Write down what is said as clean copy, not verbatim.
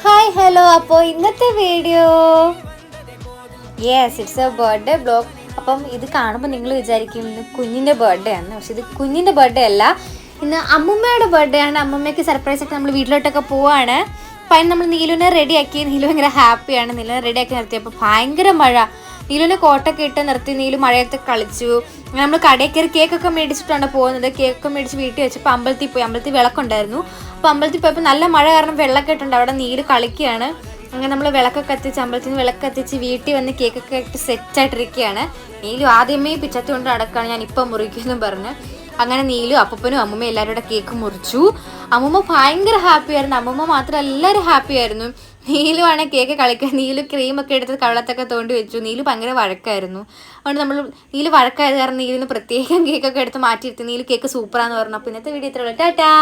Hi hello, അപ്പോൾ ഇന്നത്തെ video it's A birthday blog. അപ്പം ഇത് കാണുമ്പോൾ നിങ്ങൾ വിചാരിക്കും ഇന്ന് കുഞ്ഞിൻ്റെ ബർത്ത്ഡേ ആണ്. പക്ഷെ ഇത് കുഞ്ഞിൻ്റെ ബർത്ത്ഡേ അല്ല, ഇന്ന് അമ്മുമ്മയുടെ ബർത്ത്ഡേ ആണ്. അമ്മുമ്മയ്ക്ക് സർപ്രൈസ് ആയിട്ട് നമ്മൾ വീട്ടിലോട്ടൊക്കെ പോവാണ്. അപ്പം അതിന് നമ്മൾ നീലുവിനെ റെഡിയാക്കി. നീലു ഭയങ്കര ഹാപ്പിയാണ്. നീലുവിനെ റെഡിയാക്കി നിർത്തിയപ്പോൾ ഭയങ്കര മഴ. നീലുവിനെ കോട്ടൊക്കെ ഇട്ട് നിർത്തി. നീലു മഴയത്ത് കളിച്ചു. നമ്മൾ കടയിൽ കയറി കേക്കൊക്കെ മേടിച്ചിട്ടാണ് പോകുന്നത്. കേക്കൊക്കെ മേടിച്ച് വീട്ടിൽ വെച്ചപ്പോൾ അമ്പലത്തിൽ പോയി. അമ്പലത്തിൽ വിളക്കുണ്ടായിരുന്നു. അപ്പോൾ അമ്പലത്തിൽ പോയപ്പോൾ നല്ല മഴ കാരണം വെള്ളമൊക്കെ ഇട്ടുണ്ട്. അവിടെ നീല് കളിക്കുകയാണ്. അങ്ങനെ നമ്മൾ വിളക്കൊക്കെ കത്തിച്ച് അമ്പലത്തിൽ നിന്ന് വിളക്ക് കത്തിച്ച് വീട്ടിൽ വന്ന് കേക്കൊക്കെ ഇട്ട് സെറ്റായിട്ടിരിക്കുകയാണ്. നീലു ആദ്യമേ പിച്ചത്തി കൊണ്ട് നടക്കുകയാണ്, ഞാൻ ഇപ്പം മുറിക്കുമെന്നും പറഞ്ഞ്. അങ്ങനെ നീലു അപ്പനും അമ്മൂമ്മ എല്ലാവരും കൂടെ കേക്ക് മുറിച്ചു. അമ്മൂമ്മ ഭയങ്കര ഹാപ്പി ആയിരുന്നു. അമ്മൂമ്മ മാത്രം എല്ലാവരും ഹാപ്പി ആയിരുന്നു. നീലു ആണ് കേക്ക് കളിക്കാൻ. നീലു ക്രീമൊക്കെ എടുത്ത് കവളത്തൊക്കെ തോണ്ടി വെച്ചു. നീലു ഭയങ്കര വഴക്കായിരുന്നു. അതുകൊണ്ട് നമ്മൾ നീലു വഴക്കായത് കാരണം നീലുവിന് പ്രത്യേകം കേക്കൊക്കെ എടുത്ത് മാറ്റിയിരുത്തി. നീലു കേക്ക് സൂപ്പറാന്ന് പറഞ്ഞു. അപ്പോൾ ഇന്നത്തെ വീഡിയോ ഇത്രയുള്ളൂ. ടാറ്റാ.